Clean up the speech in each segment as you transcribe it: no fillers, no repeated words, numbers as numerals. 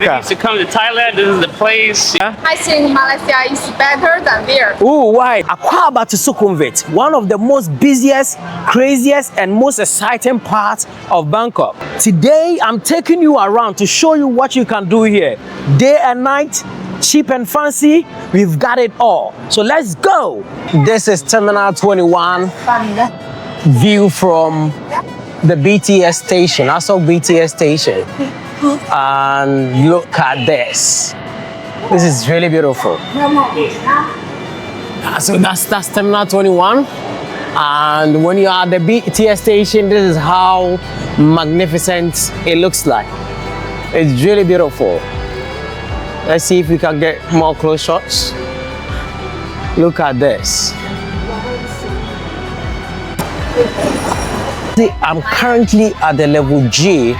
If you used to come to Thailand, this is the place. I think Malaysia is better than there. Ooh, why? Akwaba to Sukhumvit, one of the most busiest, craziest, and most exciting parts of Bangkok. Today, I'm taking you around to show you what you can do here. Day and night, cheap and fancy, we've got it all. So let's go. This is Terminal 21 view from the BTS station, Asok BTS station. And look at this. This is really beautiful. So that's Terminal 21. And when you are at the BTS station, this is how magnificent it looks like. It's really beautiful. Let's see if we can get more close shots. Look at this. See, I'm currently at the level G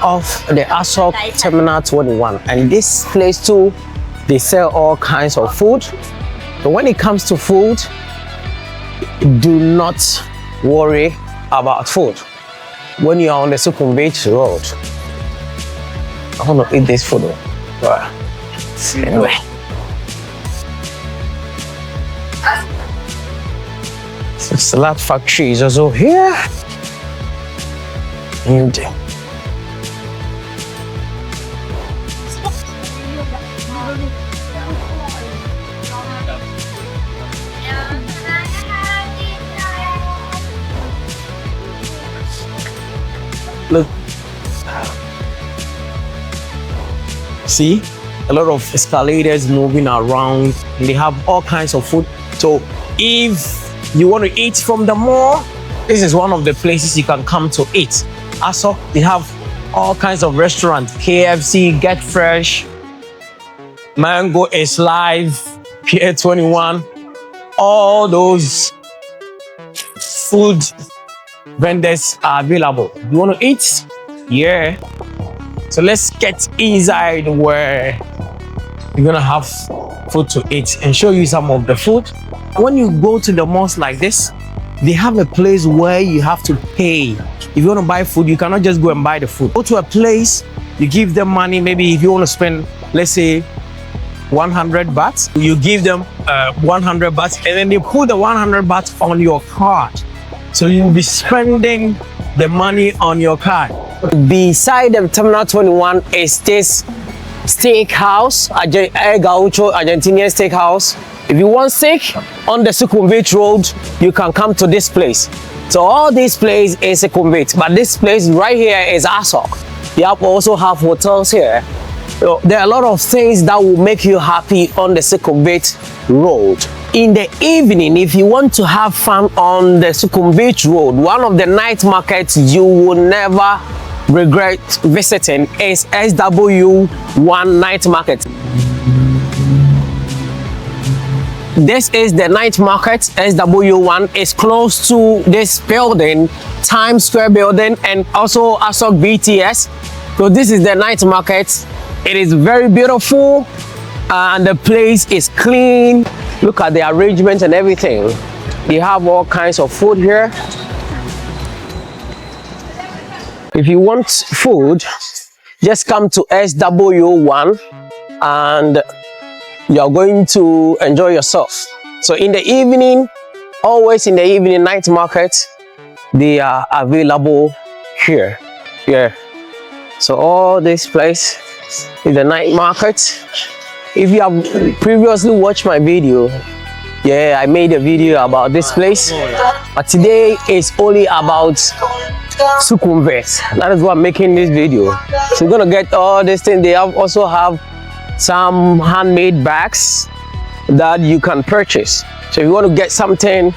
of the Asok Terminal 21, and this place too, they sell all kinds of food. But when it comes to food, do not worry about food. When you are on the Sukhumvit Road, I want to eat this food. Anyway, so salad factory is also here. And look, see, a lot of escalators moving around. They have all kinds of food. So if you want to eat from the mall, this is one of the places you can come to eat. Also, they have all kinds of restaurants. KFC, Get Fresh, Mango is Live, Pier 21. All those food vendors are available. You want to eat? Yeah. So let's get inside where you're gonna have food to eat and show you some of the food. When you go to the malls like this, they have a place where you have to pay. If you want to buy food, you cannot just go and buy the food. Go to a place, you give them money. Maybe if you want to spend, let's say, 100 bahts, you give them 100 bahts, and then they put the 100 bahts on your card. So you'll be spending the money on your card. Beside the Terminal 21 is this steakhouse, El Gaucho Argentinian steakhouse. If you want steak on the Sukhumvit Road, you can come to this place. So all this place is Sukhumvit, but this place right here is Asok. They also have hotels here. So there are a lot of things that will make you happy on the Sukhumvit Road. In the evening, if you want to have fun on the Sukhumvit Road, one of the night markets you will never regret visiting is SW1 Night Market. This is the night market. SW1 is close to this building, Times Square building, and also Asok BTS. So this is the night market. It is very beautiful and the place is clean. Look at the arrangement and everything. They have all kinds of food here. If you want food, just come to SW1 and you're going to enjoy yourself. So in the evening, always in the evening night market, they are available here. Yeah. So all this place is the night market. If you have previously watched my video, yeah, I made a video about this place. But today is only about Sukhumvit. That is why I'm making this video. So you're gonna get all these things. They also have some handmade bags that you can purchase. So if you want to get something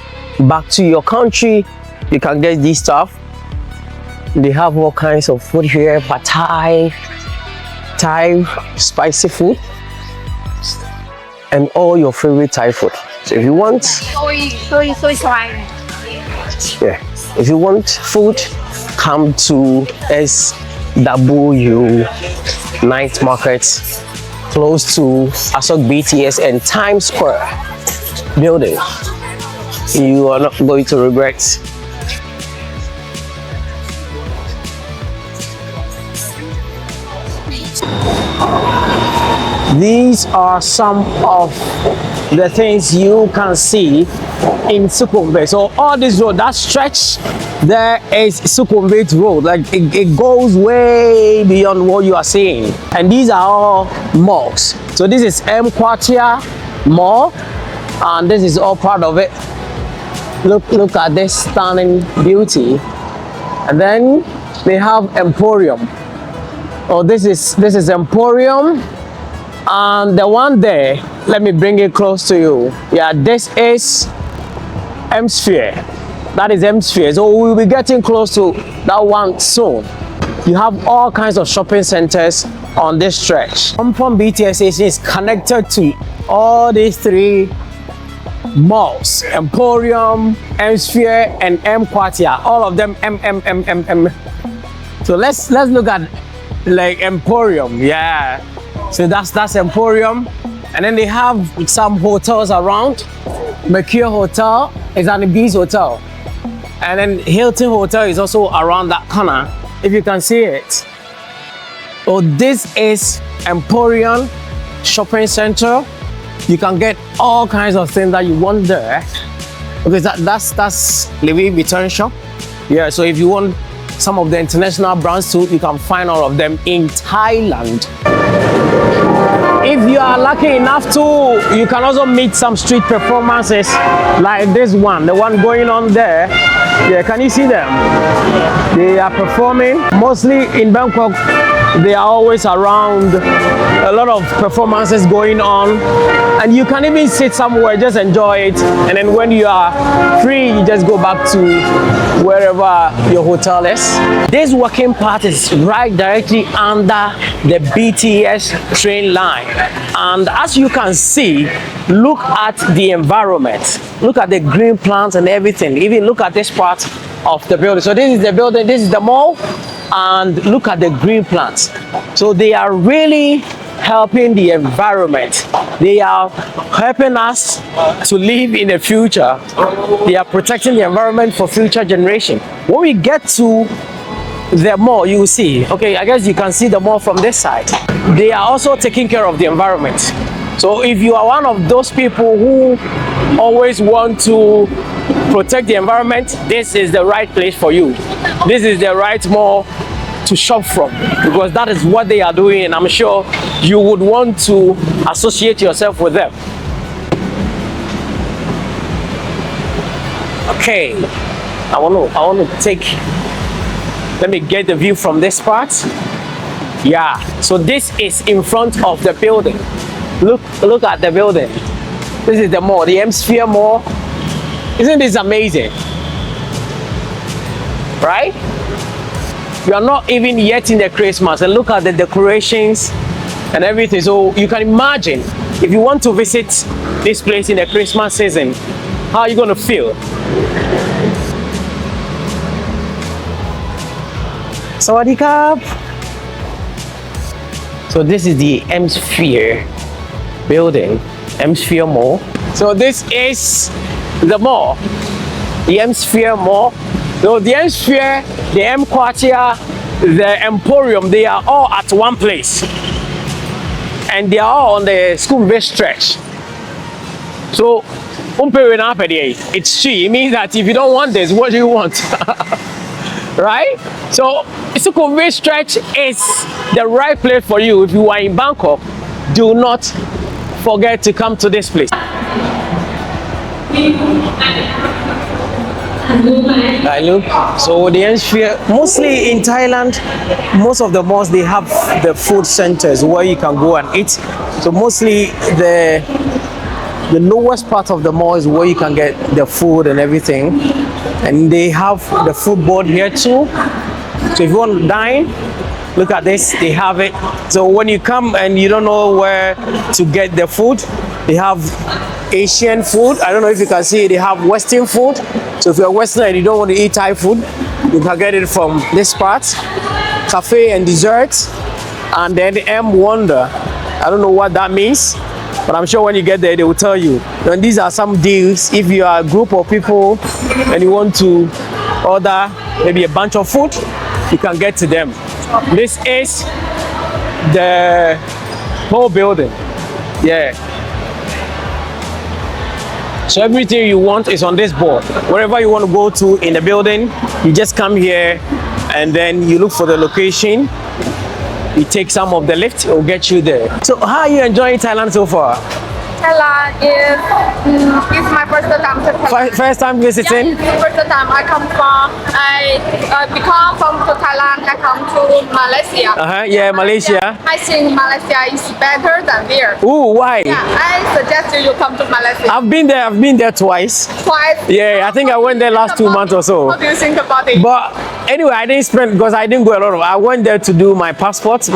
back to your country, you can get this stuff. They have all kinds of food here, pad Thai, spicy food, and all your favorite Thai food. So if you want, yeah, if you want food, come to SW Night Market, close to Asok BTS and Times Square building. You are not going to regret. These are some of the things you can see in Sukhumvit. So all this road, that stretch there is Sukhumvit Road. Like it goes way beyond what you are seeing. And these are all malls. So this is Emshpere Mall, and this is all part of it. Look at this stunning beauty. And then they have Emporium. Oh, this is Emporium. And the one there, let me bring it close to you. Yeah, this is Emshpere. That is Emshpere. So we'll be getting close to that one soon. You have all kinds of shopping centers on this stretch. From BTS station is connected to all these three malls: Emporium, Emshpere, and Emshpere. All of them M. So let's look at like Emporium. Yeah. So that's Emporium, and then they have some hotels around. Mercure Hotel is an Ibis Hotel, and then Hilton Hotel is also around that corner, if you can see it. Oh, this is Emporium Shopping Center. You can get all kinds of things that you want there, because that's Louis Vuitton shop. Yeah, so if you want some of the international brands too, you can find all of them in Thailand. If you are lucky enough to, you can also meet some street performances like this one, the one going on there. Yeah, can you see them? They are performing mostly in Bangkok. They are always around, a lot of performances going on, and you can even sit somewhere, just enjoy it, and then when you are free, you just go back to wherever your hotel is. This working part is right directly under the BTS train line, and as you can see, look at the environment, look at the green plants and everything. Even look at this part of the building. So this is the building, this is the mall, and look at the green plants. So they are really helping the environment. They are helping us to live in the future. They are protecting the environment for future generation. When we get to the mall, you will see, okay, I guess you can see the mall from this side. They are also taking care of the environment. So if you are one of those people who always want to protect the environment, this is the right place for you. This is the right mall to shop from, because that is what they are doing, and I'm sure you would want to associate yourself with them. Okay, I want to take, let me get the view from this part. Yeah, so this is in front of the building. Look at the building. This is the mall, the Emshpere Mall. Isn't this amazing? Right? We are not even yet in the Christmas, and look at the decorations and everything. So you can imagine if you want to visit this place in the Christmas season, how are you going to feel? Sawadee Krap. So this is the Emshpere building, Emshpere Mall. So this is the mall, the Emshpere Mall. So the Emshpere, the Emshpere, the Emporium, they are all at one place, and they are all on the Sukhumvit stretch. So it's true. It means that if you don't want this, what do you want? Right? So Sukhumvit stretch is the right place for you. If you are in Bangkok, do not forget to come to this place. Look, so the Emshpere, mostly in Thailand, most of the malls, they have the food centers where you can go and eat. So mostly the lowest part of the mall is where you can get the food and everything, and they have the food board here too. So if you want to dine, look at this, they have it. So when you come and you don't know where to get the food, they have Asian food. I don't know if you can see, they have Western food. So if you're Western and you don't want to eat Thai food, you can get it from this part. Cafe and desserts, and then M Wonder. I don't know what that means, but I'm sure when you get there, they will tell you. And these are some deals. If you are a group of people and you want to order maybe a bunch of food, you can get to them. This is the whole building. Yeah. So everything you want is on this board. Wherever you want to go to in the building, you just come here and then you look for the location. You take some of the lift, it will get you there. So how are you enjoying Thailand so far? Thailand is my first time to Thailand. First time visiting? Yeah, it's the first time I come from. I become from to Thailand. I come to Malaysia. Yeah, Malaysia. I think Malaysia is better than there. Ooh, why? Yeah, I suggest you come to Malaysia. I've been there twice. Twice. Yeah, I think I went there last 2 months or so. What do you think about it? But anyway, I didn't spend because I didn't go a lot of. I went there to do my passport. So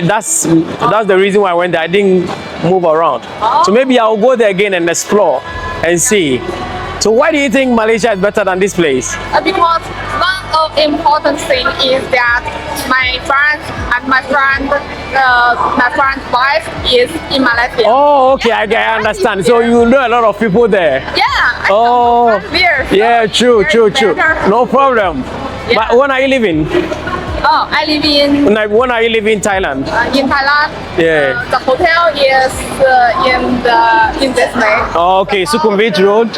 that's the reason why I went there. I didn't move around. So maybe I'll go there again and explore and see. So why do you think Malaysia is better than this place? Because one of the important thing is that my friend's wife is in Malaysia. Oh, okay, I understand. So you know a lot of people there. Yeah. I Oh, come from there. yeah, true. Better. No problem. Yeah. But when are you living? Oh, I live in When are you living in Thailand? Thailand. Yeah. The hotel is in this way. Oh, okay, Sukhumvit Road.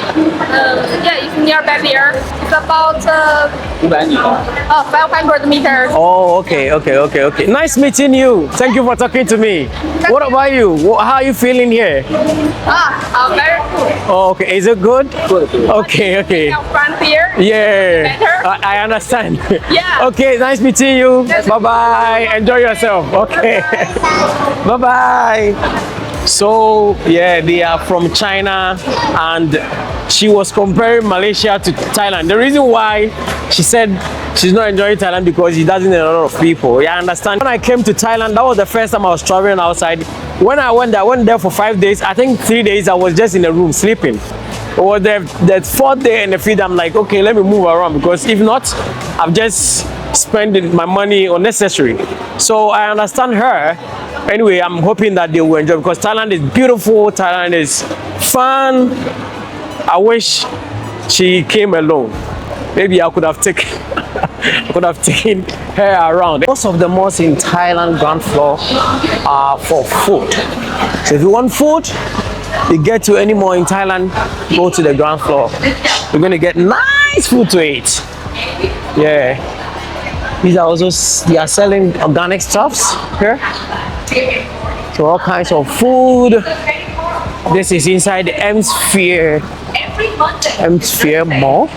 Yeah, it's nearby here. It's about 500 meters. Oh, okay. Nice meeting you. Thank you for talking to me. What about you? How are you feeling here? Very good. Oh, okay. Is it good? Okay. Our friends here. Yeah. Better. I understand. Yeah. Okay, nice meeting you. Bye-bye. Enjoy yourself. Okay. Bye-bye. So, yeah, they are from China and she was comparing Malaysia to Thailand. The reason why she said she's not enjoying Thailand because she doesn't know a lot of people. Yeah, I understand. When I came to Thailand, that was the first time I was traveling outside. When I went there for 5 days. I think 3 days I was just in the room sleeping. Or the fourth day and the fifth, I'm like, okay, let me move around because if not, I'm just spending my money unnecessary. So I understand her. Anyway, I'm hoping that they will enjoy because Thailand is beautiful. Thailand is fun. I wish she came alone. Maybe I could have taken her around. Most of the malls in Thailand ground floor are for food. So if you want food, you get to any mall in Thailand, go to the ground floor. You're gonna get nice food to eat. Yeah. These are also, they are selling organic stuffs here. So all kinds of food. This is inside the Emshpere Mall.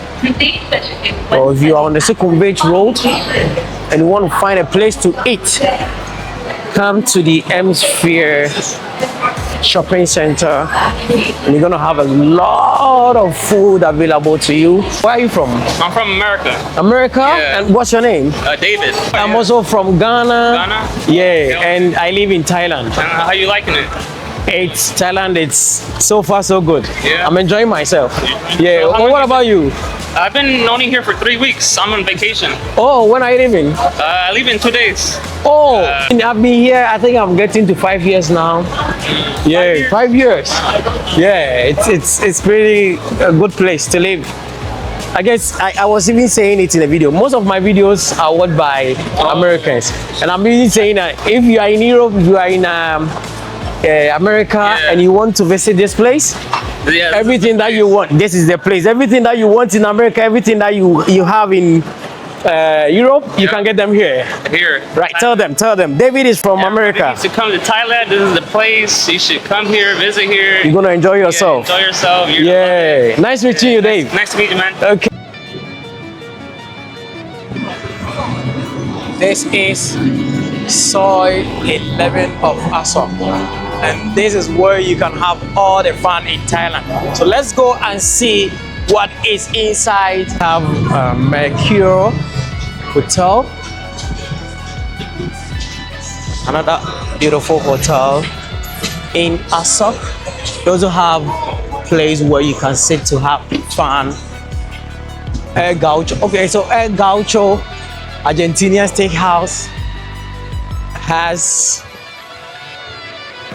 So if you are on the Sukhumvit Road and you want to find a place to eat, come to the Emshpere shopping center and you're gonna have a lot of food available to you. Where are you from? I'm from America. America? Yeah. And what's your name? David. I'm also from Ghana. Ghana? Yeah, and I live in Thailand. How you liking it? Thailand, it's so far so good. Yeah. I'm enjoying myself. Yeah. So how long What you about you? I've been only here for 3 weeks. I'm on vacation. Oh, when are you leaving? I leave in 2 days. Oh, I've been here. I think I'm getting to 5 years now. Yeah, 5 years. Yeah, it's pretty a good place to live. I guess I was even saying it in a video. Most of my videos are watched by Americans, and I'm even saying that if you are in Europe, if you are in America, and you want to visit this place, everything that you want, this is the place. Everything that you want in America, everything that you have in Europe, you can get them here. Right, tell them. David is from America. You should come to Thailand. This is the place. You should come here, visit here. You're gonna enjoy yourself. Enjoy yourself. Yeah. Nice meeting you, Dave. Nice to meet you, man. Okay. This is Soi 11 of Asok. And this is where you can have all the fun in Thailand. So let's go and see what is inside. Have Mercure Hotel, another beautiful hotel in Asok. We also have place where you can sit to have fun. El Gaucho. Okay, so El Gaucho Argentinian Steakhouse has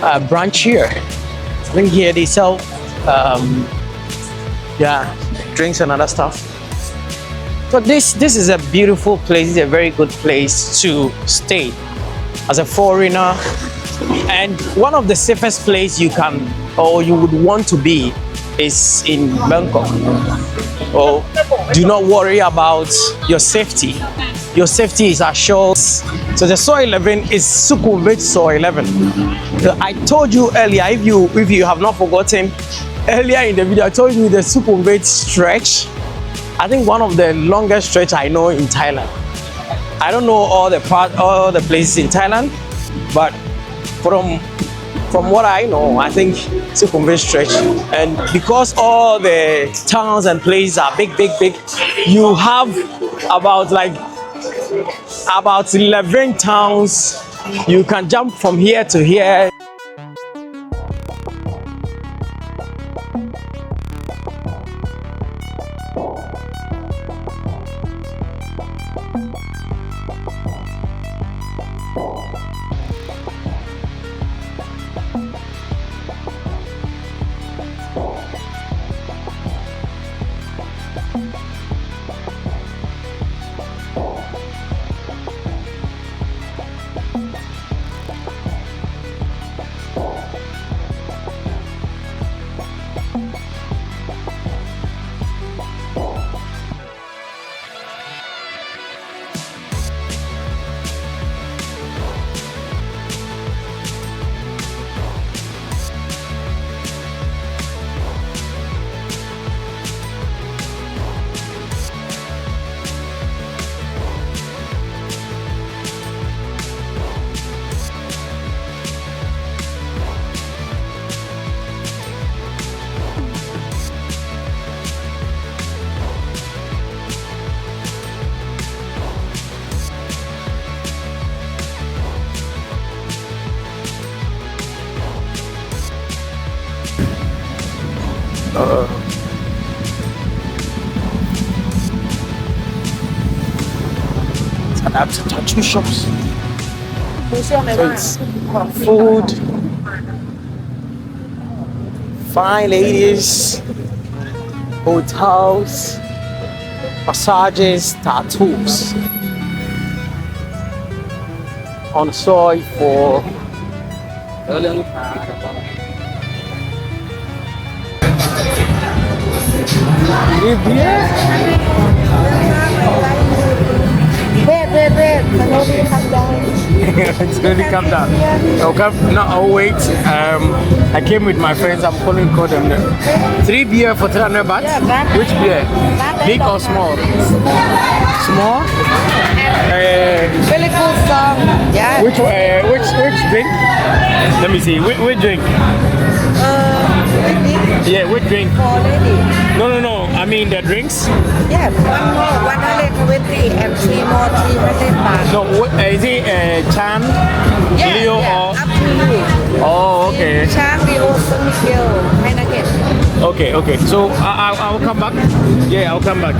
a branch here. I think here they sell drinks and other stuff. So this is a beautiful place. It's a very good place to stay. As a foreigner, And one of the safest place you can or you would want to be is in Bangkok. Oh, do not worry about your safety. Your safety is assured. So the Soi 11 is Sukhumvit Soi 11. I told you earlier, if you have not forgotten, earlier in the video I told you the Sukhumvit stretch. I think one of the longest stretch I know in Thailand. I don't know all the places in Thailand, but from what I know, I think Sukhumvit stretch. And because all the towns and places are big, you have about 11 towns. You can jump from here to here. That's tattoo shops. It's food, fine ladies, hotels, massages, tattoos. On Soi for Wait, slowly come down. It's going to come down. Okay, no, oh wait. I came with my friends. I'm calling them. 3 beer for 300 baht. Yeah, Which beer? Big or small? Small. Really cool song. Yeah. Which drink? Let me see. Which drink? Yeah, which drink? Already. No. I mean the drinks. Yeah, one more, 120 and 3 more, 300 baht. No, is it Chan, Leo, or? Up to you. Oh, okay. Chan, Leo, Miguel, Heineken. Okay. So I'll come back. Yeah, I'll come back.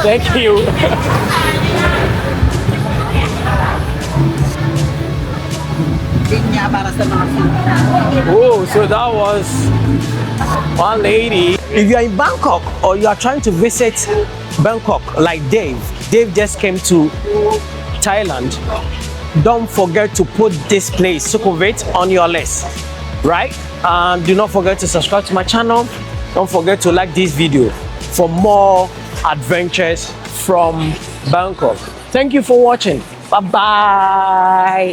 Thank you. Oh, so that was one lady. If you are in Bangkok or you are trying to visit Bangkok like Dave just came to Thailand, don't forget to put this place, Sukhumvit, on your list, right? And do not forget to subscribe to my channel. Don't forget to like this video for more adventures from Bangkok. Thank you for watching. Bye-bye.